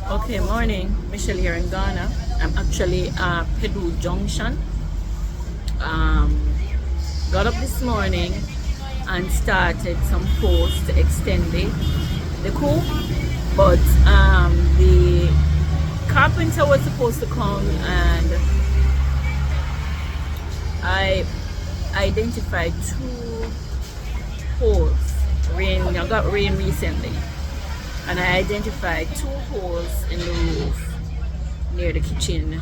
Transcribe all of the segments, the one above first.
Okay, morning. Michelle here in Ghana. I'm actually at Peru Junction. Um, got up this morning and started some posts to extend the coup, but the carpenter was supposed to come and I identified two holes. I got rain recently, and I identified two holes in the roof near the kitchen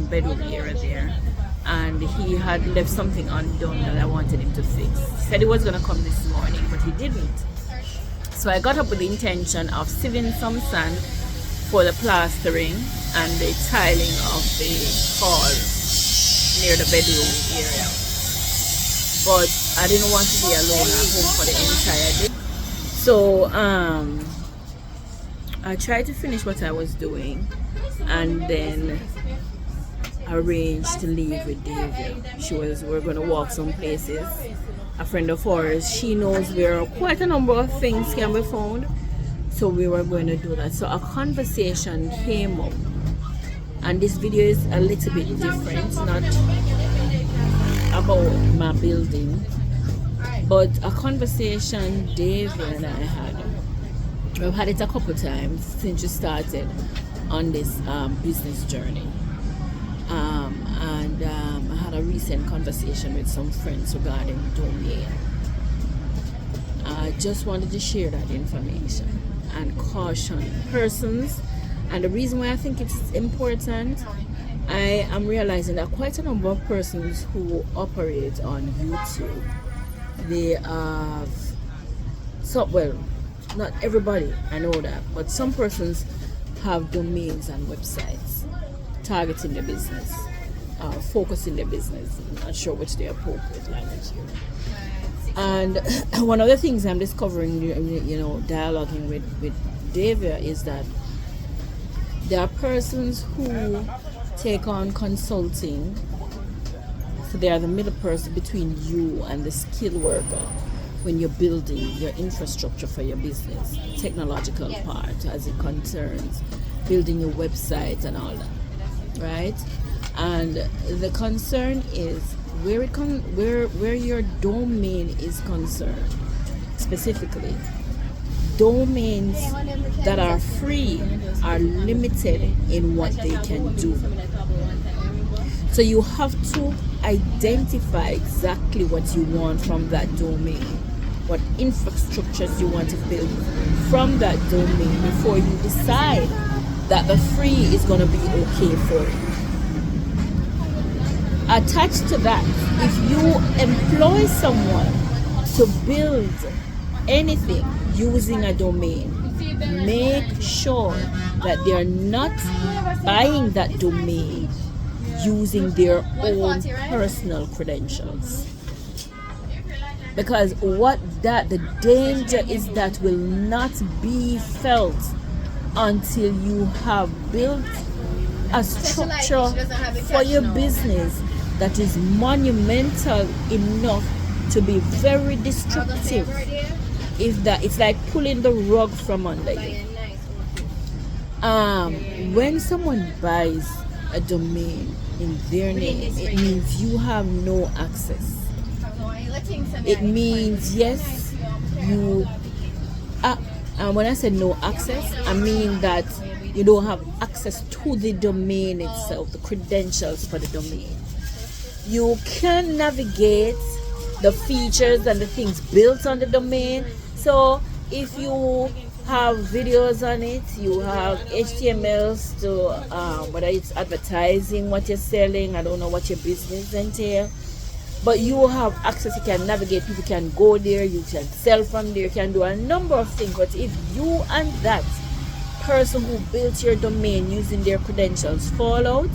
bedroom area there, and he had left something undone that I wanted him to fix. He said he was going to come this morning, but he didn't. So I got up with the intention of sieving some sand for the plastering and the tiling of the hall near the bedroom area, but I didn't want to be alone at home for the entire day. So I tried to finish what I was doing and then arranged to leave with Davia. We're gonna walk some places. A friend of ours, she knows where quite a number of things can be found. So we were going to do that. So a conversation came up. And this video is a little bit different, not about my building, but a conversation Davia and I had. We've had it a couple times since we started on this business journey. I had a recent conversation with some friends regarding domain. I just wanted to share that information and caution persons. And the reason why I think it's important, I am realizing that quite a number of persons who operate on YouTube, they have not everybody, I know that, but some persons have domains and websites targeting the business, focusing the business. I'm not sure which the appropriate language here. And one of the things I'm discovering, dialoguing with Davia, is that there are persons who take on consulting, so they are the middle person between you and the skilled worker when you're building your infrastructure for your business, technological part as it concerns building your website and all that, right? And the concern is where your domain is concerned. Specifically, domains that are free are limited in what they can do. So you have to identify exactly what you want from that domain, what infrastructures you want to build from that domain before you decide that the free is going to be okay for you. Attached to that, if you employ someone to build anything using a domain, make sure that they are not buying that domain using their own personal credentials. Because the danger is that will not be felt until you have built a structure for your business that is monumental enough to be very destructive. It's like pulling the rug from under you. When someone buys a domain in their name, it means you have no access. It means, yes, you and when I say no access, I mean that you don't have access to the domain itself, the credentials for the domain. You can navigate the features and the things built on the domain. So if you have videos on it, you have HTMLs to whether it's advertising what you're selling, I don't know what your business entail, but you have access. You can navigate, people can go there, you can sell from there, you can do a number of things. But if you and that person who built your domain using their credentials fall out,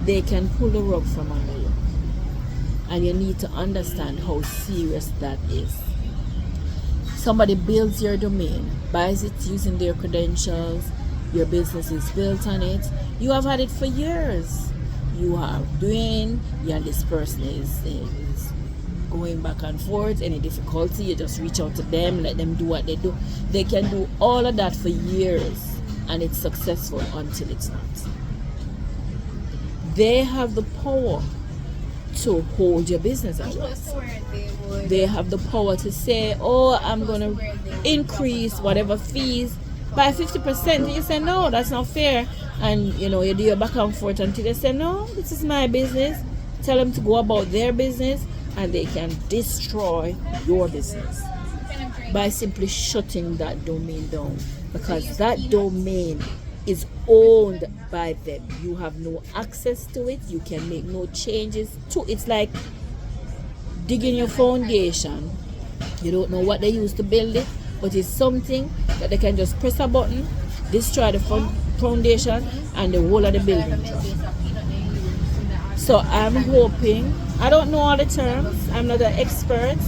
they can pull the rug from under you. And you need to understand how serious that is. Somebody builds your domain, buys it using their credentials, your business is built on it, you have had it for years. You are doing, and this person is going back and forth, any difficulty, you just reach out to them, let them do what they do. They can do all of that for years and it's successful until it's not. They have the power to hold your business at rest. They have the power to say, oh, I'm going to increase whatever fees by 50%. And you say, no, that's not fair. And, you do your back and forth until they say, no, this is my business. Tell them to go about their business, and they can destroy your business by simply shutting that domain down, because that domain is owned by them. You have no access to it. You can make no changes to it. It's like digging your foundation. You don't know what they used to build it, but it's something that they can just press a button, destroy the foundation, and the whole of the building drop. So I'm hoping, I don't know all the terms, I'm not an expert,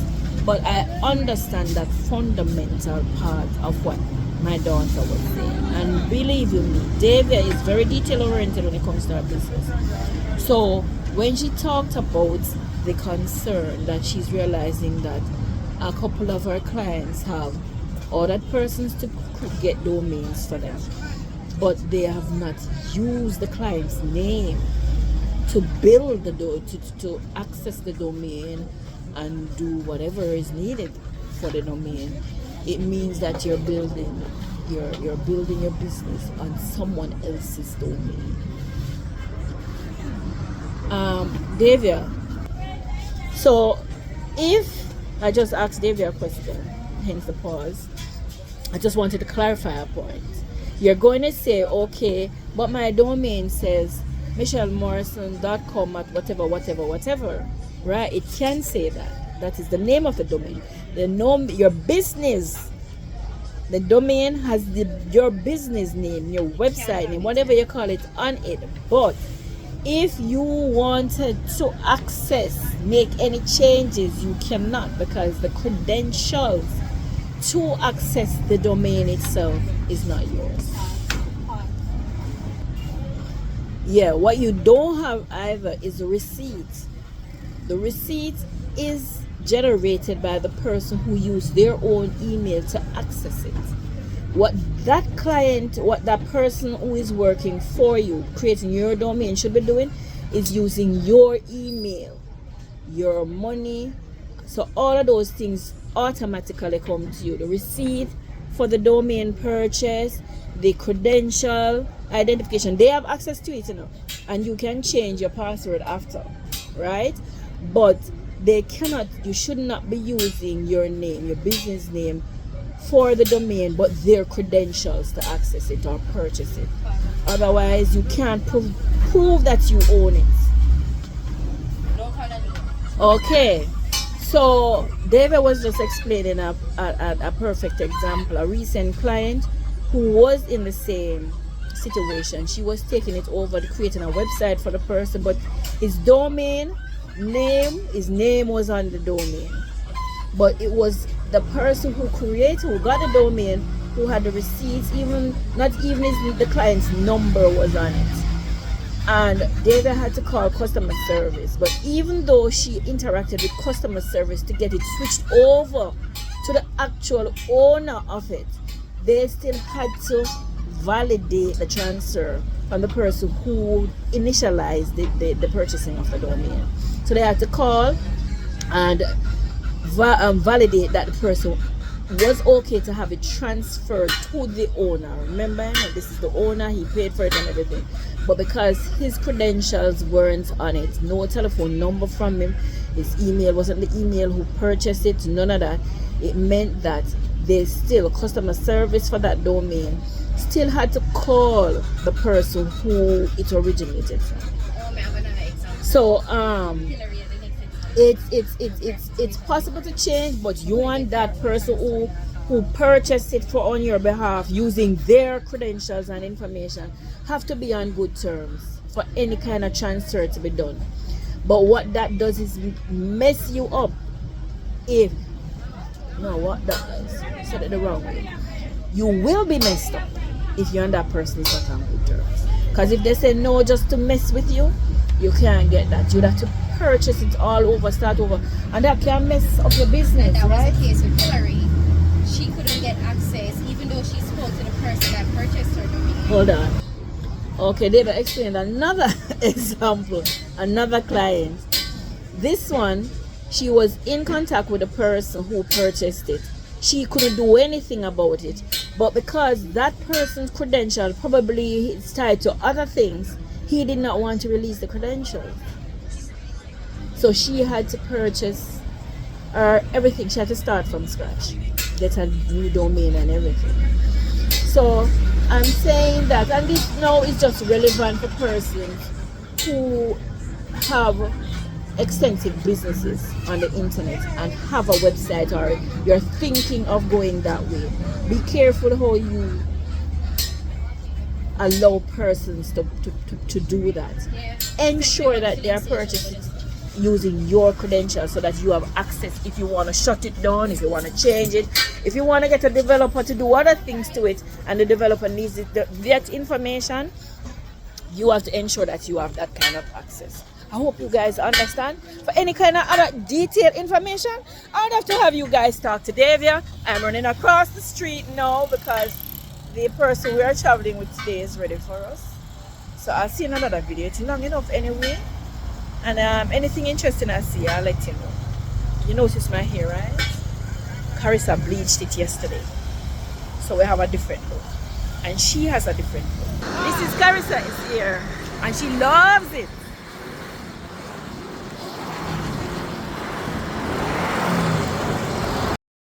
but I understand that fundamental part of what my daughter was saying. And believe you me, Davia is very detail oriented when it comes to her business. So when she talked about the concern that she's realizing that a couple of her clients have ordered persons to get domains for them, but they have not used the client's name to build the to access the domain and do whatever is needed for the domain. It means that you're building your business on someone else's domain. Davia, so if I just asked Davia a question, hence the pause, I just wanted to clarify a point. You're going to say, okay, but my domain says michellemorrison.com at whatever, right? It can say that. That is the name of the domain. Your business, the domain has your business name, your website name, whatever you call it, on it. But if you wanted to make any changes, you cannot, because the credentials to access the domain itself is not yours. Yeah, what you don't have either is a receipt. The receipt is generated by the person who used their own email to access it. What that person who is working for you, creating your domain, should be doing is using your email, your money. So all of those things automatically come to you. The receipt for the domain purchase, the credential identification, they have access to it, and you can change your password after, right? But you should not be using your name, your business name, for the domain, but their credentials to access it or purchase it. Otherwise, you can't prove that you own it. Okay, so David was just explaining a perfect example. A recent client who was in the same situation. She was taking it over to creating a website for the person, but his name was on the domain, but it was the person who got the domain, who had the receipts, not even the client's number was on it. And David had to call customer service, but even though she interacted with customer service to get it switched over to the actual owner of it, they still had to validate the transfer from the person who initialized the purchasing of the domain. So they had to call and validate that the person was okay to have it transferred to the owner. Remember, this is the owner, he paid for it and everything. But because his credentials weren't on it, no telephone number from him, his email wasn't the email who purchased it, none of that, it meant that customer service for that domain still had to call the person who it originated from. So it's possible to change, but you and that person who purchased it on your behalf using their credentials and information have to be on good terms for any kind of transfer to be done. But what that does is mess you up said it the wrong way. You will be messed up if you and that person is not on good terms. Because if they say no just to mess with you, you can't get that. You'd have to purchase it all over, start over, and that can mess up your business. And that right? was the case with Hillary. She couldn't get access, even though she spoke to the person that purchased her domain. Hold on. Okay, David explained another example, another client. This one, she was in contact with the person who purchased it. She couldn't do anything about it, but because that person's credential probably is tied to other things, he did not want to release the credentials. So she had to purchase everything. She had to start from scratch, get a new domain and everything. So I'm saying that, and this now is just relevant for persons who have extensive businesses on the internet and have a website, or you're thinking of going that way. Be careful how you allow persons to do that. Ensure that they are purchasing using your credentials so that you have access if you want to shut it down, if you want to change it, if you want to get a developer to do other things to it and the developer needs it, that information, you have to ensure that you have that kind of access. I hope you guys understand. For any kind of other detailed information, I would have to have you guys talk to Davia. I'm running across the street now because the person we are traveling with today is ready for us. So I'll see you in another video. It's long enough anyway. And anything interesting I see, I'll let you know. You notice my hair, right? Carissa bleached it yesterday. So we have a different look. And she has a different look. This is Carissa is here. And she loves it.